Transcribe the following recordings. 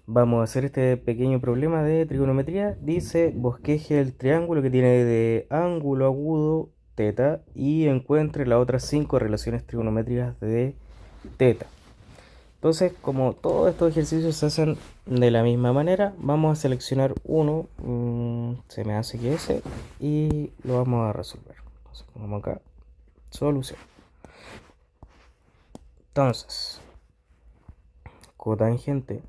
Vamos a hacer este pequeño problema de trigonometría. Dice, bosqueje el triángulo que tiene de ángulo agudo teta y encuentre las otras 5 relaciones trigonométricas de teta. Entonces, como todos estos ejercicios se hacen de la misma manera, vamos a seleccionar uno, se me hace que ese, y lo vamos a resolver. Entonces, ponemos acá, solución. Entonces, cotangente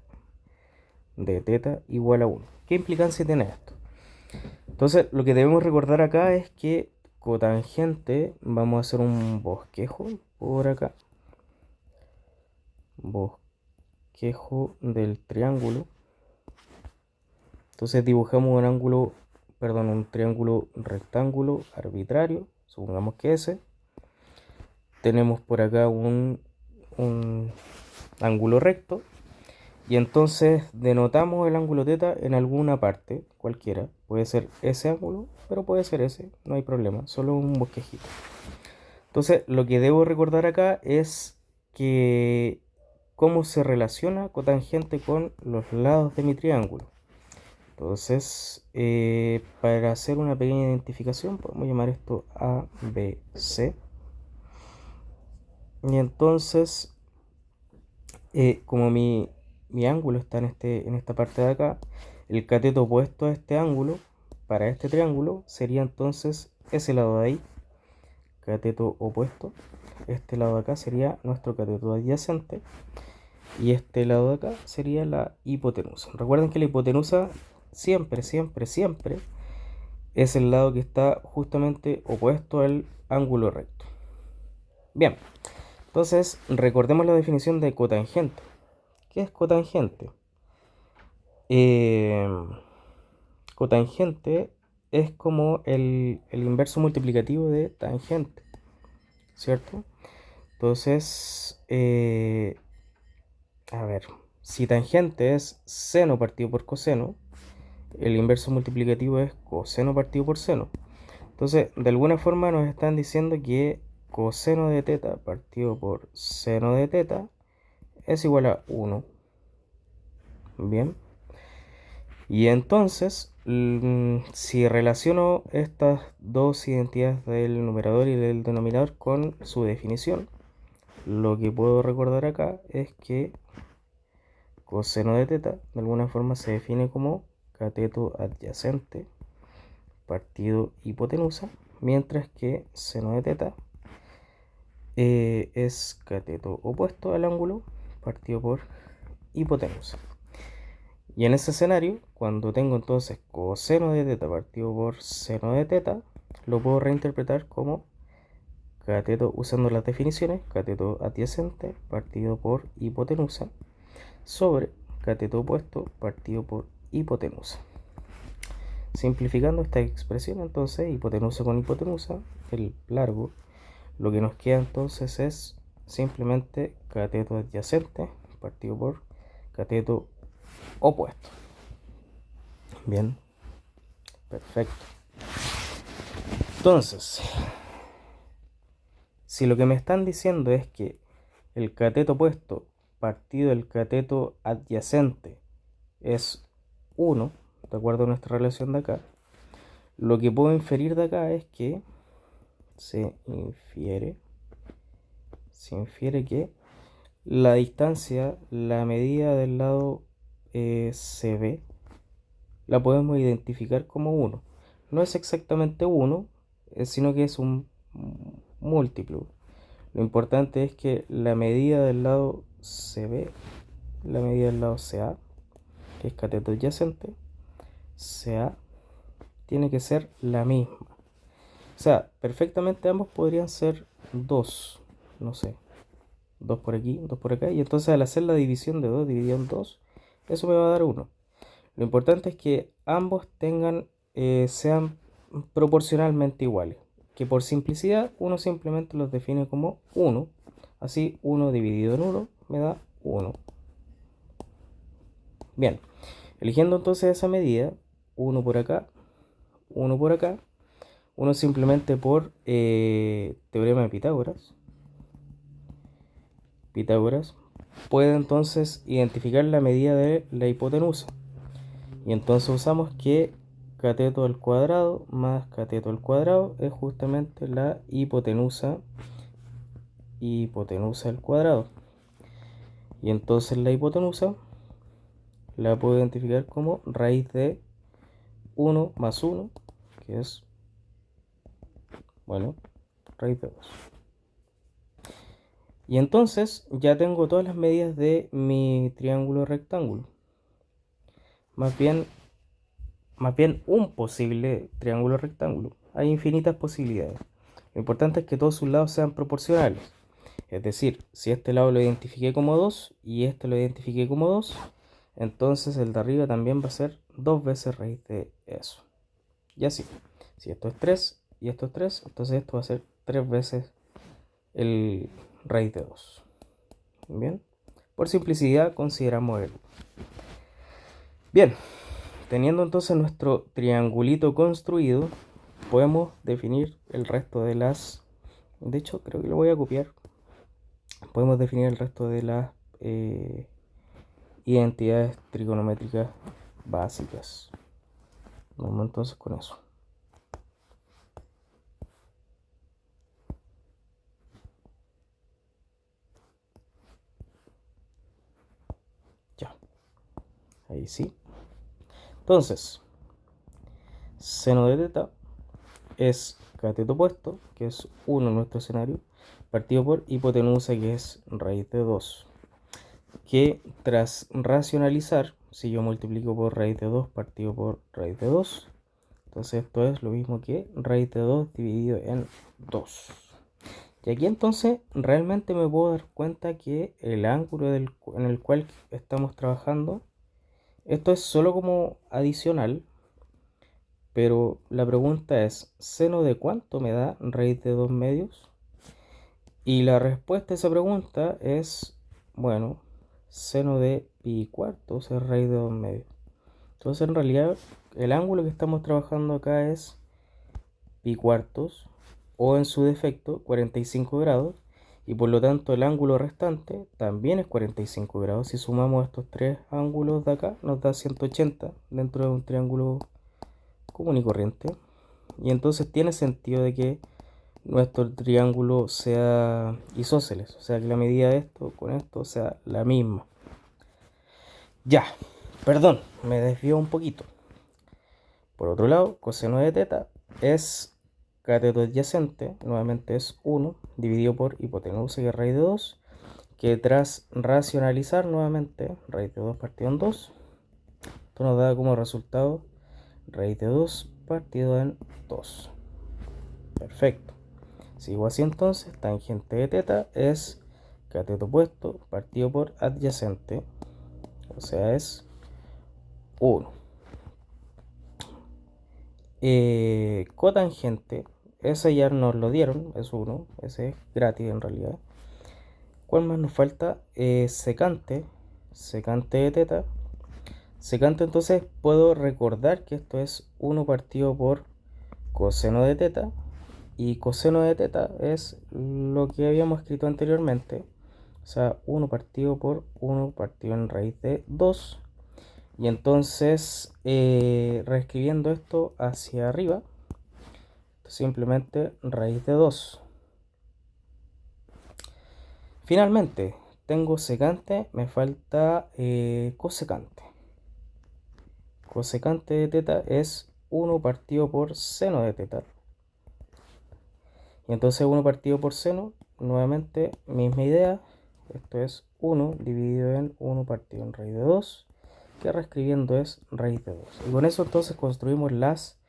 de teta igual a 1. ¿Qué implicancia tiene esto? Entonces, lo que debemos recordar acá es que cotangente, vamos a hacer un bosquejo por acá. Bosquejo del triángulo. Entonces dibujamos un ángulo, perdón, un triángulo rectángulo arbitrario, supongamos que ese. Tenemos por acá un ángulo recto. Y entonces denotamos el ángulo teta en alguna parte, cualquiera. Puede ser ese ángulo, pero puede ser ese, no hay problema, solo un bosquejito. Entonces, lo que debo recordar acá es que cómo se relaciona cotangente con los lados de mi triángulo. Entonces, para hacer una pequeña identificación, podemos llamar esto A, B, C. Y entonces, como mi ángulo está en esta parte de acá, el cateto opuesto a este ángulo, para este triángulo, sería entonces ese lado de ahí, cateto opuesto. Este lado de acá sería nuestro cateto adyacente. Y este lado de acá sería la hipotenusa. Recuerden que la hipotenusa siempre, siempre, siempre es el lado que está justamente opuesto al ángulo recto. Bien, entonces recordemos la definición de cotangente. ¿Qué es cotangente? Eh, Cotangente es como el inverso multiplicativo de tangente, ¿cierto? Entonces, a ver, si tangente es seno partido por coseno, el inverso multiplicativo es coseno partido por seno. Entonces, de alguna forma nos están diciendo que coseno de teta partido por seno de teta es igual a 1. Bien. Y entonces, si relaciono estas dos identidades del numerador y del denominador con su definición, lo que puedo recordar acá es que coseno de teta de alguna forma se define como cateto adyacente partido hipotenusa, mientras que seno de teta es cateto opuesto al ángulo partido por hipotenusa. Y en ese escenario, cuando tengo entonces coseno de teta partido por seno de teta, lo puedo reinterpretar como cateto, usando las definiciones, cateto adyacente partido por hipotenusa sobre cateto opuesto partido por hipotenusa. Simplificando esta expresión, entonces, hipotenusa con hipotenusa, el largo, lo que nos queda entonces es simplemente cateto adyacente partido por cateto opuesto. Bien, perfecto. Entonces, si lo que me están diciendo es que el cateto opuesto partido del cateto adyacente es 1, de acuerdo a nuestra relación de acá, lo que puedo inferir de acá es que se infiere que la distancia, la medida del lado CB, la podemos identificar como 1. No es exactamente 1, sino que es un múltiplo. Lo importante es que la medida del lado CB, la medida del lado CA, que es cateto adyacente, CA, tiene que ser la misma. O sea, perfectamente ambos podrían ser 2, no sé, 2 por aquí, 2 por acá, y entonces al hacer la división de 2 dividido en 2, eso me va a dar 1. Lo importante es que ambos sean proporcionalmente iguales, que por simplicidad uno simplemente los define como 1, así 1 dividido en 1 me da 1. Bien, eligiendo entonces esa medida, 1 por acá, 1 por acá, uno simplemente por teorema de Pitágoras puede entonces identificar la medida de la hipotenusa. Y entonces usamos que cateto al cuadrado más cateto al cuadrado es justamente la hipotenusa al cuadrado. Y entonces la hipotenusa la puedo identificar como raíz de 1 más 1, que es, bueno, raíz de 2. Y entonces ya tengo todas las medidas de mi triángulo rectángulo. Más bien un posible triángulo rectángulo. Hay infinitas posibilidades. Lo importante es que todos sus lados sean proporcionales. Es decir, si este lado lo identifiqué como 2 y este lo identifiqué como 2, entonces el de arriba también va a ser 2 veces raíz de eso. Y así. Si esto es 3 y esto es 3, entonces esto va a ser 3 veces el raíz de 2. Bien. Por simplicidad consideramos el. Bien. Teniendo entonces nuestro triangulito construido, podemos definir el resto de las... De hecho, creo que lo voy a copiar. Podemos definir el resto de las identidades trigonométricas básicas. Vamos entonces con eso. Ya. Ahí sí. Entonces, seno de teta es cateto opuesto, que es 1 en nuestro escenario, partido por hipotenusa, que es raíz de 2. Que tras racionalizar, si yo multiplico por raíz de 2 partido por raíz de 2, entonces esto es lo mismo que raíz de 2 dividido en 2. Y aquí entonces realmente me puedo dar cuenta que el ángulo en el cual estamos trabajando, esto es solo como adicional, pero la pregunta es, ¿seno de cuánto me da raíz de 2 medios? Y la respuesta a esa pregunta es, bueno, seno de pi cuartos es raíz de 2 medios. Entonces en realidad el ángulo que estamos trabajando acá es pi cuartos, o en su defecto 45 grados, y por lo tanto el ángulo restante también es 45 grados. Si sumamos estos tres ángulos de acá nos da 180 dentro de un triángulo común y corriente. Y entonces tiene sentido de que nuestro triángulo sea isósceles, o sea que la medida de esto con esto sea la misma. Ya, perdón, me desvío un poquito. Por otro lado, coseno de teta es cateto adyacente, nuevamente es 1, dividido por hipotenusa, que es raíz de 2, que tras racionalizar nuevamente, raíz de 2 partido en 2, esto nos da como resultado raíz de 2 partido en 2. Perfecto. Sigo así entonces, tangente de teta es cateto opuesto partido por adyacente, o sea es 1. Cotangente, ese ya nos lo dieron, es 1, ese es gratis en realidad. ¿Cuál más nos falta? Secante de teta. Secante, entonces puedo recordar que esto es 1 partido por coseno de teta. Y coseno de teta es lo que habíamos escrito anteriormente. O sea, 1 partido por 1 partido en raíz de 2. Y entonces, reescribiendo esto hacia arriba, simplemente raíz de 2. Finalmente, tengo secante, me falta cosecante. Cosecante de teta es 1 partido por seno de teta. Y entonces 1 partido por seno, nuevamente misma idea. Esto es 1 dividido en 1 partido en raíz de 2, que reescribiendo es raíz de 2. Y con eso entonces construimos las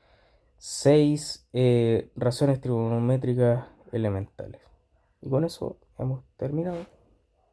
6 razones trigonométricas elementales. Y con eso hemos terminado.